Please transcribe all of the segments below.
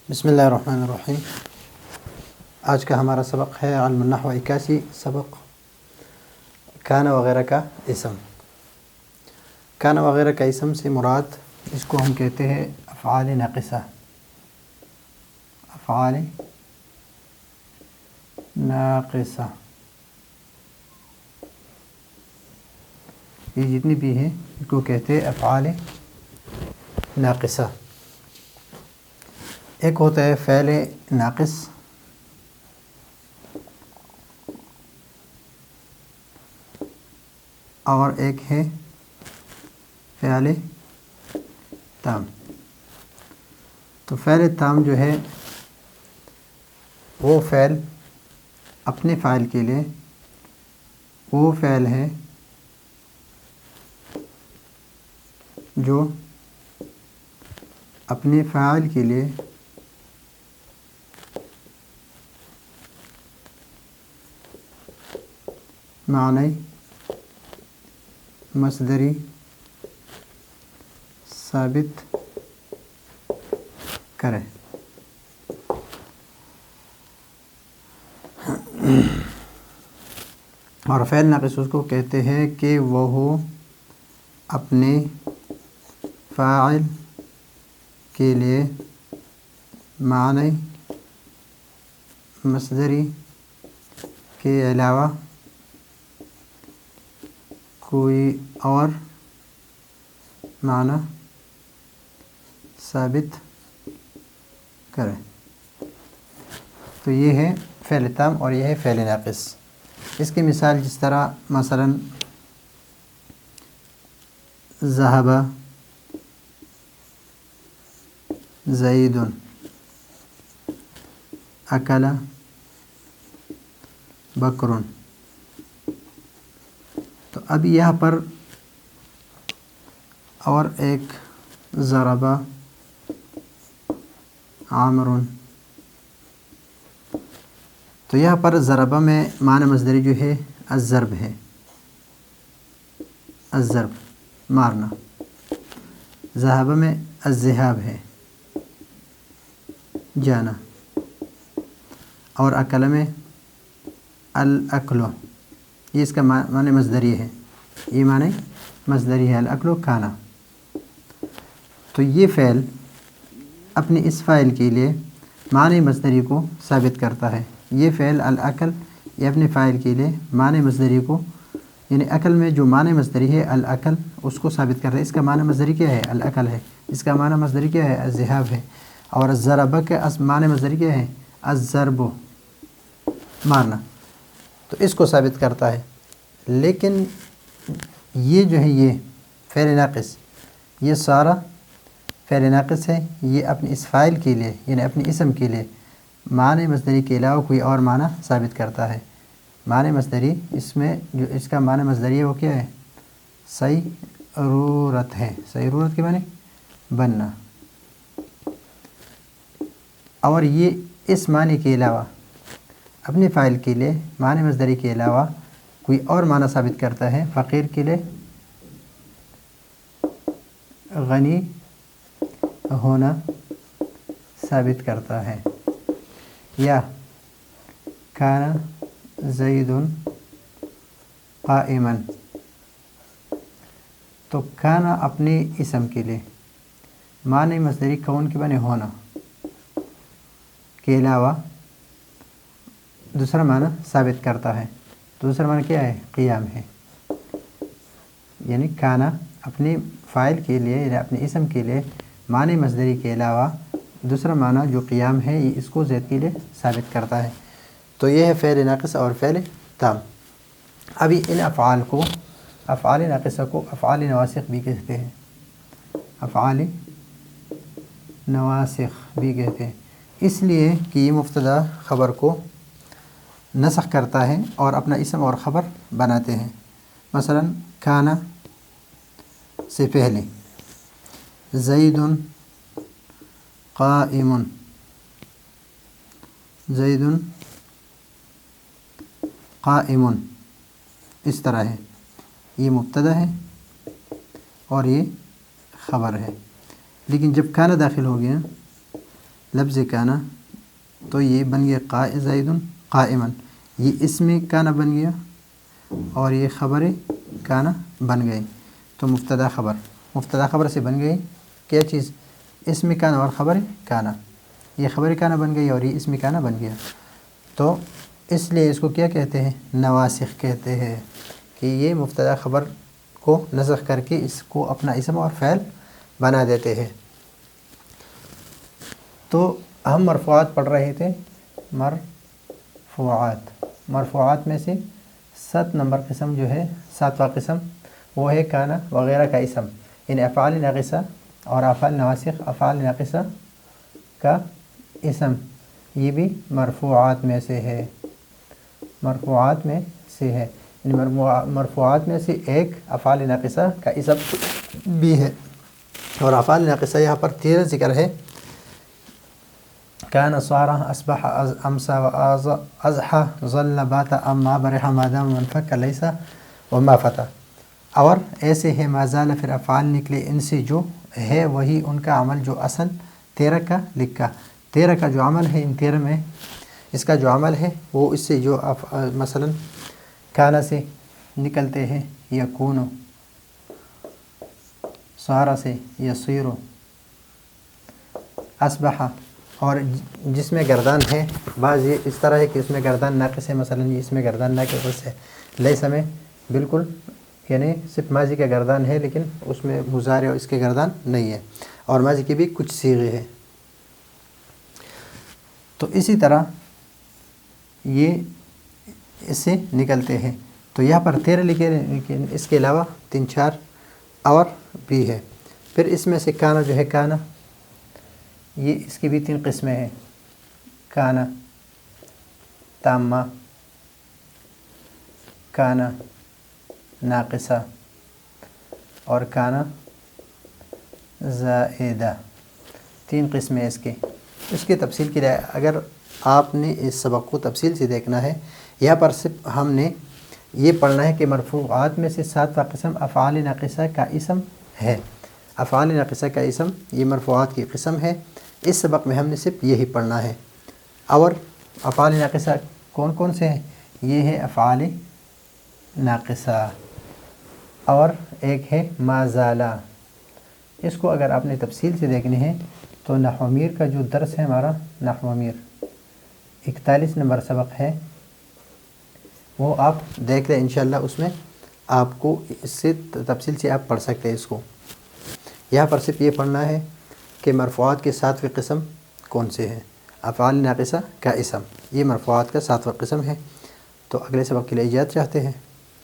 بسم اللہ الرحمن الرحیم۔ آج کا ہمارا سبق ہے علم النحو 81 سبق کان وغیرہ کا اسم۔ کان وغیرہ کا اسم سے مراد اس کو ہم کہتے ہیں افعال ناقصہ۔ افعال ناقصہ یہ جتنی بھی ہیں ان کو کہتے ہیں افعال ناقصہ۔ ایک ہوتا ہے فعل ناقص، اور ایک ہے فعل تام۔ تو فعل تام جو ہے وہ فعل اپنے فاعل کے لیے وہ فعل ہے جو اپنے فاعل کے لیے معنی مصدری ثابت کرے۔ اور فعل ناقص اس کو کہتے ہیں کہ وہ اپنے فاعل کے لیے معنی مصدری کے علاوہ کوئی اور معنی ثابت کرے۔ تو یہ ہے فعل تام اور یہ ہے فعل ناقص۔ اس کی مثال جس طرح مثلا ذهب زید، اکل بکر۔ تو اب یہاں پر اور ایک ضرب عامر، تو یہاں پر ضرب میں معنی مصدری جو ہے الضرب ہے، الضرب مارنا۔ ذهب میں الذهاب ہے، جانا۔ اور اکل میں الاکل، یہ اس کا معنی مصدری ہے، یہ معنی مصدری ہے الاکل کھانا۔ تو یہ فعل اپنے اس فاعل کے لیے معنی مصدری کو ثابت کرتا ہے۔ یہ فعل الاکل یہ اپنے فاعل کے لیے معنی مصدری کو، یعنی اکل میں جو معنی مصدری ہے الاکل اس کو ثابت کرتا ہے۔ اس کا معنی مصدری کیا ہے؟ الاکل ہے۔ اس کا معنی مصدری کیا ہے؟ الذهاب ہے۔ اور الضرب کا معنی مصدری کیا ہے؟ الضرب مارنا۔ تو اس کو ثابت کرتا ہے۔ لیکن یہ جو ہے یہ فعل ناقص، یہ سارا فعل ناقص ہے، یہ اپنے اس فاعل کے لیے یعنی اپنے اسم کے لیے معنی مصدری کے علاوہ کوئی اور معنی ثابت کرتا ہے۔ معنی مصدری اس میں جو اس کا معنی مصدری ہے وہ کیا ہے؟ سیرورت ہے۔ سیرورت کے معنی بننا۔ اور یہ اس معنی کے علاوہ اپنے فاعل کے لیے معنی مصدری کے علاوہ کوئی اور معنی ثابت کرتا ہے۔ فقیر کے لیے غنی ہونا ثابت کرتا ہے، یا کان زید قائما۔ تو کانا اپنے اسم کے لیے معنی مصدری کون کے بنے ہونا کے علاوہ دوسرا معنی ثابت کرتا ہے۔ دوسرا معنی کیا ہے؟ قیام ہے۔ یعنی کانا اپنے فاعل کے لیے یعنی اپنے اسم کے لیے معنی مصدری کے علاوہ دوسرا معنی جو قیام ہے یہ اس کو زید کے لیے ثابت کرتا ہے۔ تو یہ ہے فعل ناقص اور فعل تام۔ ابھی ان افعال کو، افعال ناقصہ کو افعال نواسخ بھی کہتے ہیں۔ افعال نواسخ بھی کہتے ہیں، اس لیے کہ یہ مبتدا خبر کو نسخ کرتا ہے اور اپنا اسم اور خبر بناتے ہیں۔ مثلا کانا سے پہلے زید قائم، زید قائم، اس طرح ہے۔ یہ مبتدا ہے اور یہ خبر ہے۔ لیکن جب کانا داخل ہو گیا لفظ کانا تو یہ بن گیا زید قائمن، یہ اسم کانا بن گیا اور یہ خبر کانا بن گئی۔ تو مبتدا خبر سے بن گئی کیا چیز؟ اسم کانا اور خبر کانا، یہ خبر کانا بن گئی اور یہ اسم کانا بن گیا۔ تو اس لیے اس کو کیا کہتے ہیں؟ نواسخ کہتے ہیں، کہ یہ مبتدا خبر کو نسخ کر کے اس کو اپنا اسم اور فعل بنا دیتے ہیں۔ تو ہم مرفوعات پڑھ رہے تھے، مرفوعات میں سے 7 نمبر قسم جو ہے، 7واں قسم وہ ہے کانا وغیرہ کا اسم، ان افعال ناقصہ اور افعال نواسخ، افعال ناقصہ کا اسم، یہ بھی مرفوعات میں سے ہے، ان مرفوعات میں سے ایک افعال ناقصہ کا اسم بھی ہے۔ اور افعال ناقصہ یہاں پر 13 ذکر ہے، کان صار اصبح امسى اضحى ظل بات اما برح ما دام منفك ليس وما فتح، اور ایسے ہے ما زال، پھر افعال نکلے ان سے جو ہے وہی ان کا عمل جو اصل 13 کا لکھا، 13 کا جو عمل ہے، ان 13 میں اس کا جو عمل ہے وہ اس سے جو مثلا کانا سے نکلتے ہیں، یکونو، صار سے یصیرو، اصبح، اور جس میں گردان ہے، بعض یہ اس طرح ہے کہ اس میں گردان ناقص ہے، مثلا یہ اس میں گردان ناقص ہے، لیس میں بالکل یعنی صرف ماضی کا گردان ہے لیکن اس میں مضارع اور اس کے گردان نہیں ہے، اور ماضی کی بھی کچھ صیغے ہیں۔ تو اسی طرح یہ اس سے نکلتے ہیں۔ تو یہاں پر 13 لکھے، لیکن اس کے علاوہ 3-4 اور بھی ہے۔ پھر اس میں سے کانا جو ہے، کانا یہ اس کی بھی 3 قسمیں ہیں، کانا تامہ، کانا ناقصہ اور کانا زائدہ، 3 قسمیں اس کی تفصیل کے لیے اگر آپ نے اس سبق کو تفصیل سے دیکھنا ہے، یہاں پر صرف ہم نے یہ پڑھنا ہے کہ مرفوعات میں سے 7واں قسم افعال ناقصہ کا اسم ہے، افعال ناقصہ کا اسم یہ مرفوعات کی قسم ہے۔ اس سبق میں ہم نے صرف یہی پڑھنا ہے۔ اور افعال ناقصہ کون کون سے ہیں؟ یہ ہے افعال ناقصہ، اور ایک ہے ما زالہ۔ اس کو اگر آپ نے تفصیل سے دیکھنی ہے تو نحو میر کا جو درس ہے ہمارا، نحو میر 41 نمبر سبق ہے، وہ آپ دیکھ لیں انشاءاللہ، اس میں آپ کو اس سے تفصیل سے آپ پڑھ سکتے ہیں اس کو۔ یہاں پر صرف یہ پڑھنا ہے کہ مرفوعات کے 7ویں قسم کون سے ہیں، افعال ناقصہ کا اسم، یہ مرفوعات کا 7واں قسم ہے۔ تو اگلے سبق کے لیے اجازت چاہتے ہیں،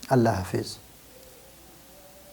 اللہ حافظ۔